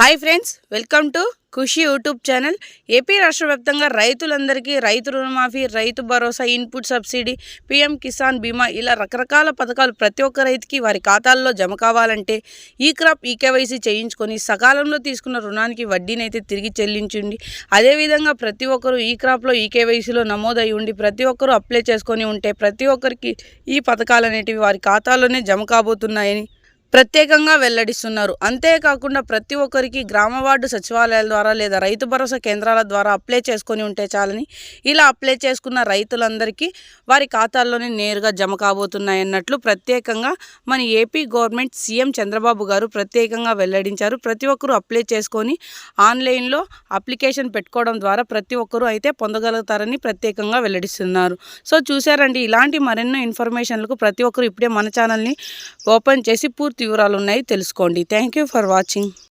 Hi friends, welcome to Khushi YouTube channel. AP రాష్ట్ర వ్యాప్తంగా రైతులందరికీ రైతు రుణమాఫీ, Rythu Bharosa, input subsidy, PM Kisan బీమా ఇలా రకరకాల పథకాలు ప్రతి ఒక్క రైతుకి వారి ఖాతాల్లో జమ కావాలంటే ఈ క్రాప్ ఈకేవైసీ చేయించుకొని సకాలంలో తీసుకున్న రుణానికి వడ్డీని అయితే తిరిగి చెల్లించండి. అదేవిధంగా ప్రతి ఒక్కరూ ఈ క్రాప్లో ఈకేవైసీలో నమోదై ఉండి ప్రతి ఒక్కరూ అప్లై చేసుకొని ఉంటే ప్రతి ఒక్కరికి ఈ పథకాలు అనేటివి వారి ఖాతాల్లోనే జమ కాబోతున్నాయని ప్రత్యేకంగా వెల్లడిస్తున్నారు. అంతేకాకుండా ప్రతి ఒక్కరికి గ్రామ వార్డు సచివాలయాల ద్వారా లేదా రైతు భరోసా కేంద్రాల ద్వారా అప్లై చేసుకొని ఉంటే చాలని, ఇలా అప్లై చేసుకున్న రైతులందరికీ వారి ఖాతాల్లోనే నేరుగా జమ కాబోతున్నాయన్నట్లు ప్రత్యేకంగా మన ఏపీ గవర్నమెంట్ సీఎం చంద్రబాబు గారు ప్రత్యేకంగా వెల్లడించారు. ప్రతి ఒక్కరూ అప్లై చేసుకొని ఆన్లైన్లో అప్లికేషన్ పెట్టుకోవడం ద్వారా ప్రతి ఒక్కరూ అయితే పొందగలుగుతారని ప్రత్యేకంగా వెల్లడిస్తున్నారు. సో చూసారండి, ఇలాంటి మరెన్నో ఇన్ఫర్మేషన్లకు ప్రతి ఒక్కరు ఇప్పుడే మన ఛానల్ని ఓపెన్ చేసి పూర్తి వివరాలు ఉన్నాయి తెలుసుకోండి. Thank you for watching.